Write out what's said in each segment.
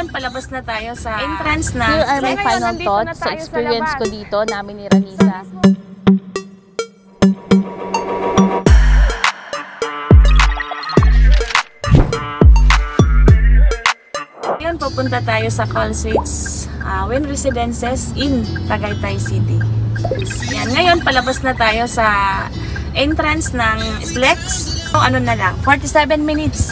ngayon palabas na tayo sa entrance na. Here are my final thoughts sa experience ko dito namin ni Ranisa. Ngayon pupunta tayo sa Call Suites Wynn Residences in Tagaytay City. Yan, ngayon palabas na tayo sa entrance ng SLEX. So, ano na lang, 47 minutes.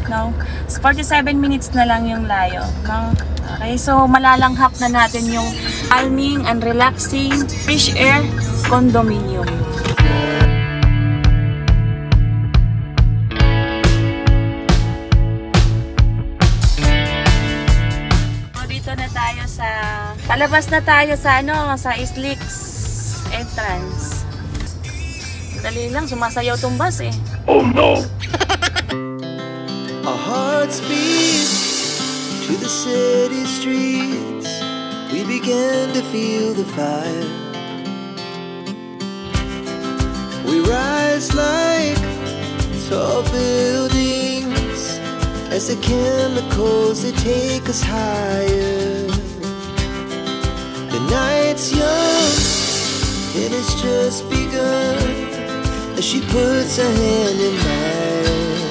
No? 47 minutes na lang yung layo. No? Okay, so malalanghap na natin yung calming and relaxing fresh air condominium. So, dito na tayo sa palabas na tayo sa sa SLEX entrance. Dali lang, sumasayaw tong bus eh. Oh no! Our hearts beat to the city streets. We began to feel the fire. We rise like tall buildings as the chemicals they take us higher. The night's young and it's just begun. As she puts her hand in mine,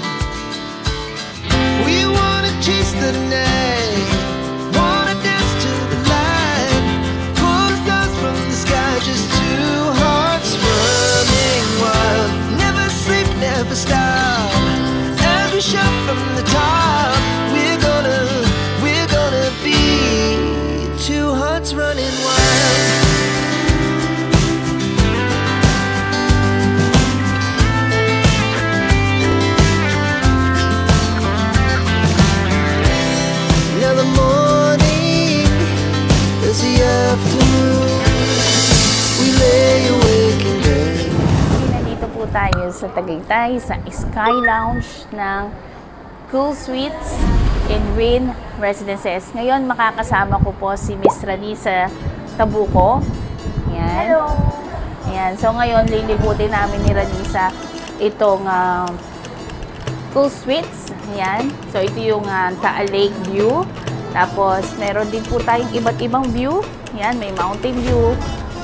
we wanna chase the night, wanna dance to the light, pull the stars from the sky, just two hearts running wild. Never sleep, never stop, as we shout from the top. We're gonna be two hearts running wild. The morning is the afternoon. We lay awake in bed. Nandito po tayo sa Tagaytay sa Sky Lounge ng Cool Suites in Wynn Residences. Ngayon makakasama ko po si Miss Ranisa Tabuco. Yan. Hello! Yan. So ngayon lilibutin namin ni Ranisa itong Cool Suites. Yan. So ito yung Taal Lake view. Tapos meron din po tayong iba't ibang view. Yan, may Mountain View,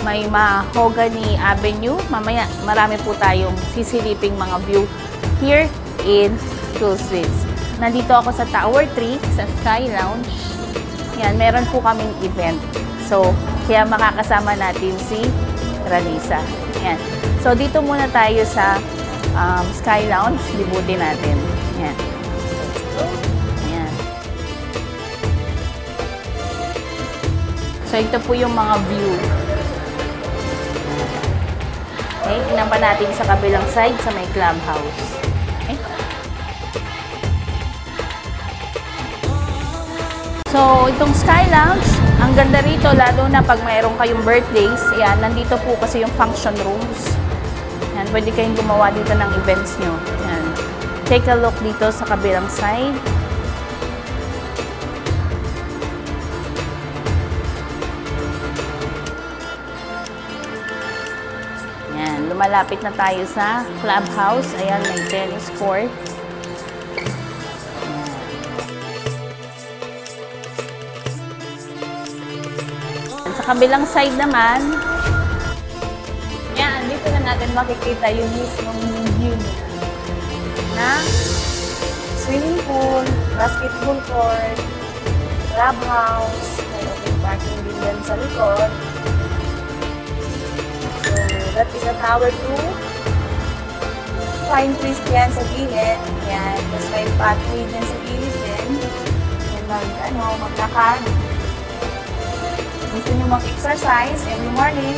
may Mahogany Avenue. Mamaya marami po tayong sisiliping mga view here in Cool Suites. Nandito ako sa Tower 3 sa Sky Lounge. Yan, meron po kaming event. So, kaya makakasama natin si Ranisa. Yan. So, dito muna tayo sa Sky Lounge. Libutin natin. Yan. Let's go. Yan. So, ito po yung mga view. Okay, tingnan pa natin sa kabilang side sa may clubhouse. Okay. So, itong Sky Lounge, ang ganda rito, lalo na pag mayroon kayong birthdays. Yan, nandito po kasi yung function rooms. Yan, pwede kayong gumawa dito ng events nyo. Yan. Take a look dito sa kabilang side. Yan, lumalapit na tayo sa clubhouse. Ayan, may tennis court. Yan. Sa kabilang side naman, yan, dito na natin makikita yung mismong view na swimming pool, basketball court, clubhouse, may open parking din dyan sa likod. So, that is a tower 2. Pine trees yan sa gilid. Yan, tapos may pathway dyan sa gilid din. Yan, maglakad. Gusto nyo mag-exercise every morning.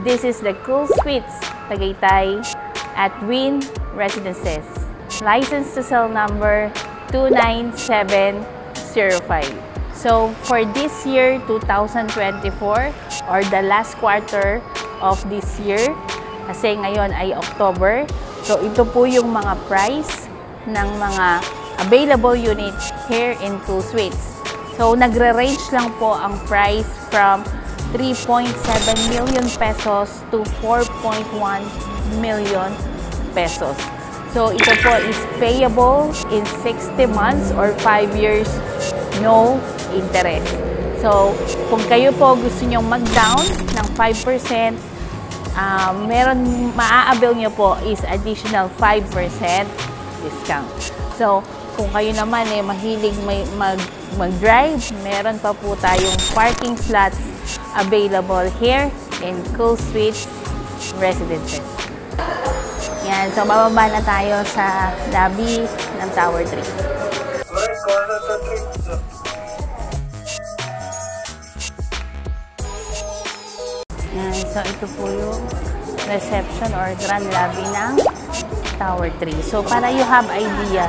This is the Cool Suites, Tagaytay at Wynn Residences. License to sell number 29705. So, for this year, 2024, or the last quarter of this year, kasi ngayon ay October, so ito po yung mga price ng mga available units here in Cool Suites. So, nagre-range lang po ang price from 3.7 million pesos to 4.1 million pesos. So, ito po is payable in 60 months or 5 years, no interest. So, kung kayo po gusto nyong mag-down ng 5%, meron, maa-avail nyo po is additional 5% discount. So, kung kayo naman mahilig mag-drive, meron pa po tayong parking slots available here in Cool Suites Residences. Yan, so bababa na tayo sa lobby ng Tower 3. Yan, so ito po yung reception or grand lobby ng Tower 3. So para you have idea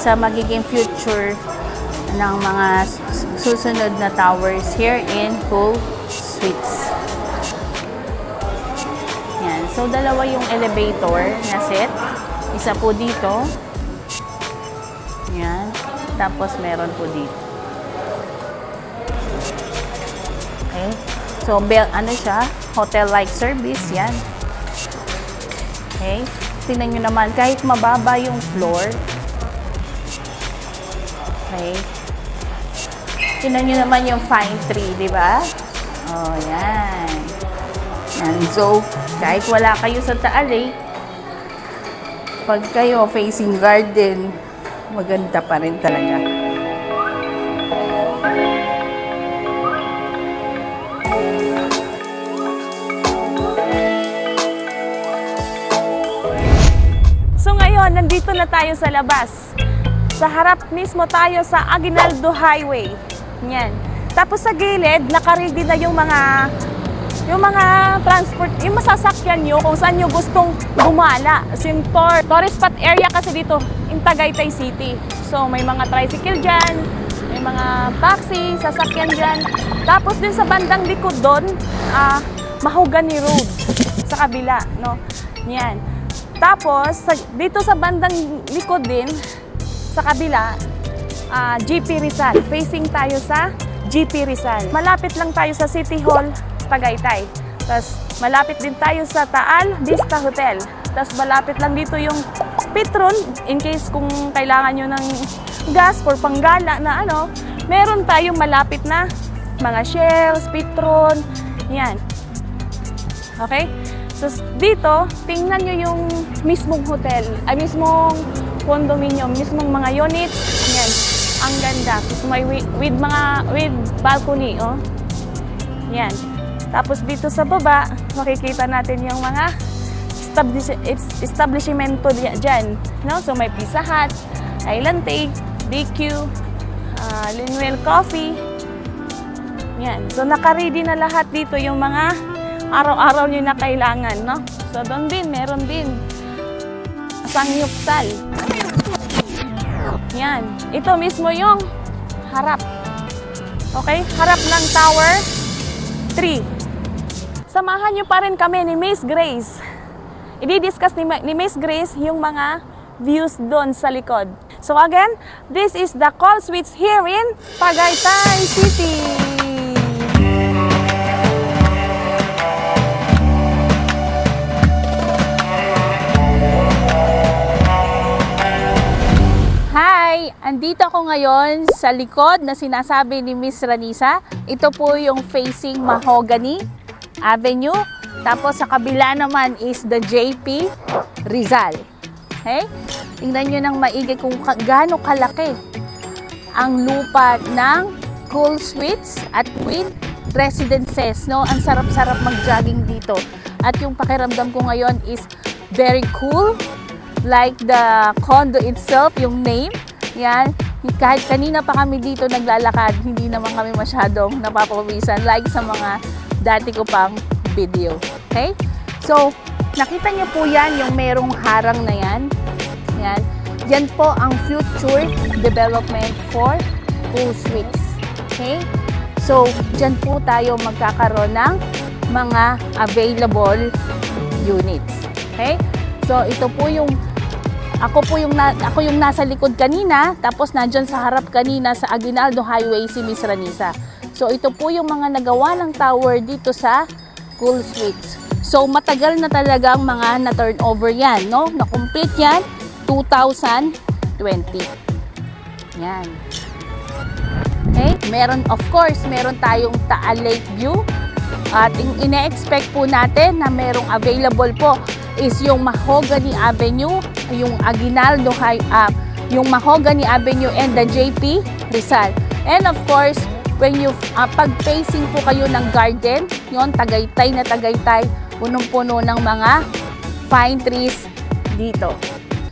sa magiging future ng mga susunod na towers here in Cool Suites. Yan. So, dalawa yung elevator na set. Isa po dito. Yan. Tapos, meron po dito. Okay. So, ano siya? Hotel-like service. Yan. Okay. Tingnan nyo naman, kahit mababa yung floor. Okay. Tingnan nyo naman yung fine tree, di ba? Oh, yan. Yan. So, kahit wala kayo sa Taal Lake, pag kayo facing garden, maganda pa rin talaga. So ngayon, nandito na tayo sa labas. Sa harap mismo tayo sa Aguinaldo Highway. Yan. Tapos sa gilid, naka-ready na yung mga transport, yung masasakyan nyo kung saan nyo gustong gumala. So yung tourist spot area kasi dito in Tagaytay City. So may mga tricycle dyan, may mga taxi, sasakyan dyan. Tapos din sa bandang likod doon, Mahogany Road sa kabila, no? Yan. Tapos dito sa bandang likod din, sa kabila, GP Rizal. Facing tayo sa GP Rizal. Malapit lang tayo sa City Hall, Tagaytay. Tapos malapit din tayo sa Taal Vista Hotel. Tapos malapit lang dito yung Petron in case kung kailangan nyo ng gas for panggala na ano. Meron tayong malapit na mga Shells, Petron. Yan. Okay? So dito, tingnan nyo yung mismong hotel, ay mismong condominium, mismong mga units. Yan. Ang ganda. Tapos may with balcony, oh. Yan. Tapos dito sa baba, makikita natin yung mga establishmento dyan, no? So may Pizza Hut, Island Take, DQ, Linwell Coffee. Yan. So naka-ready na lahat dito yung mga araw-araw nyo na kailangan, no? So doon din, meron din Sangyupsal. Yan. Ito mismo yung harap. Okay? Harap ng Tower 3. Samahan nyo pa rin kami ni Miss Grace. I-discuss ni Miss Grace yung mga views doon sa likod. So again, this is the Cool Suites here in Tagaytay City. Hi! Andito ako ngayon sa likod na sinasabi ni Miss Ranisa. Ito po yung facing Mahogany Avenue. Tapos sa kabila naman is the JP Rizal. Okay? Tingnan nyo ng maigi kung gaano kalaki ang lupa ng Cool Suites at with residences. No? Ang sarap-sarap mag-jogging dito. At yung pakiramdam ko ngayon is very cool. Like the condo itself, yung name. Yan. Kahit kanina pa kami dito naglalakad, hindi naman kami masyadong napapawisan like sa mga dati ko pang video. Okay? So, nakita niyo po yan, yung merong harang na yan. Yan. Yan po ang future development for Cool Suites. Okay? So, dyan po tayo magkakaroon ng mga available units. Okay? So, ito po yung ako yung nasa likod kanina, tapos nandyan sa harap kanina sa Aguinaldo Highway si Miss Ranisa. So, ito po yung mga nagawa ng tower dito sa Cool Suites. So, matagal na talagang mga na-turnover yan, no? Na-complete yan, 2020. Yan. Okay? Of course, meron tayong Taal Lake View. At ine-expect po natin na merong available po is yung Mahogany Avenue, yung Aguinaldo yung Mahogany Avenue and the JP Rizal. And of course, when you pag-facing po kayo ng garden, yon Tagaytay na Tagaytay, punong-puno ng mga pine trees dito.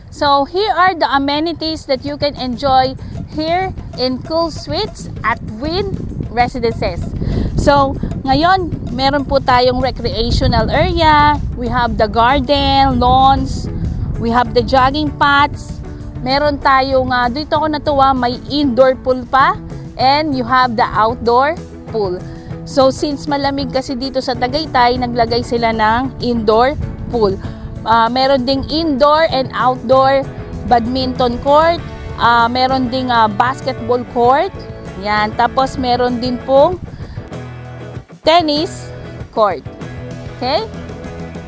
So here are the amenities that you can enjoy here in Cool Suites at Wynn Residences. So ngayon, meron po tayong recreational area. We have the garden, lawns, we have the jogging paths. Meron tayong, dito ako natuwa, may indoor pool pa. And you have the outdoor pool. So since malamig kasi dito sa Tagaytay, naglagay sila ng indoor pool. Meron ding indoor and outdoor badminton court. Meron ding basketball court. Yan. Tapos meron din pong tennis court. Okay?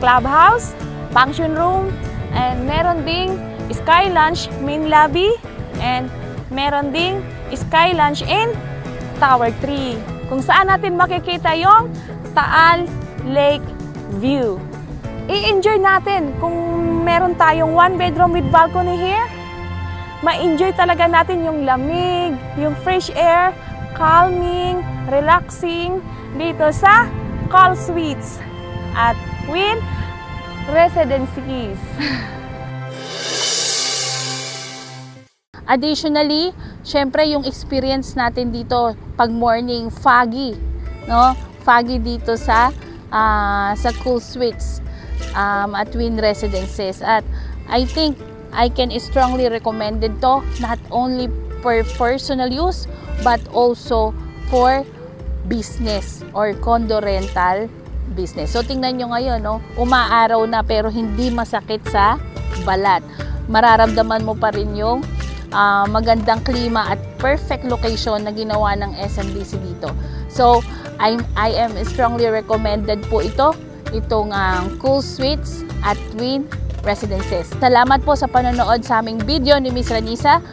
Clubhouse, function room, and meron ding Sky Lounge main lobby, and meron ding Sky Lounge in Tower 3, kung saan natin makikita yung Taal Lake View. I-enjoy natin kung meron tayong 1 bedroom with balcony here. Ma-enjoy talaga natin yung lamig, yung fresh air, calming, relaxing dito sa Cool Suites at Wynn Residences. Additionally, syempre yung experience natin dito pag morning foggy, no? Foggy dito sa Cool Suites at Wynn Residences. At I think I can strongly recommend it to, not only for personal use but also for business or condo rental business. So tingnan nyo ngayon, no? Umaaraw na pero hindi masakit sa balat. Mararamdaman mo pa rin yung magandang klima at perfect location na ginawa ng SMDC dito. So, I am strongly recommended po itong Cool Suites at Wynn Residences. Salamat po sa panonood sa aming video ni Miss Ranisa.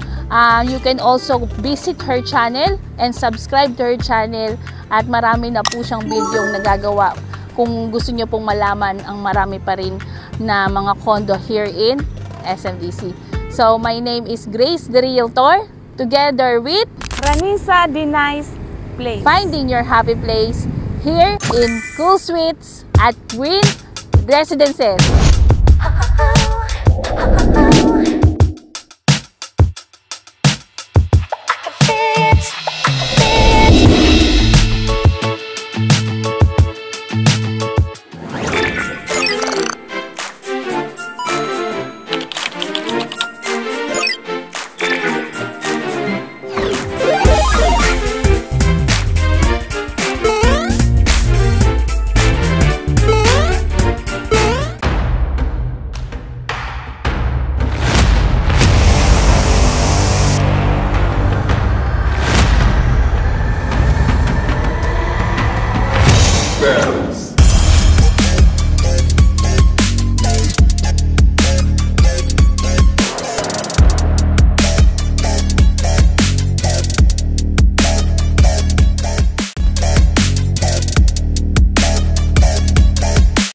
You can also visit her channel and subscribe to her channel at marami na po siyang video nagagawa. Kung gusto niyo pong malaman ang marami pa rin na mga condo here in SMDC. So, my name is Grace the Realtor, together with Ranisa the Nice Place. Finding your happy place here in Cool Suites at Wynn Residences.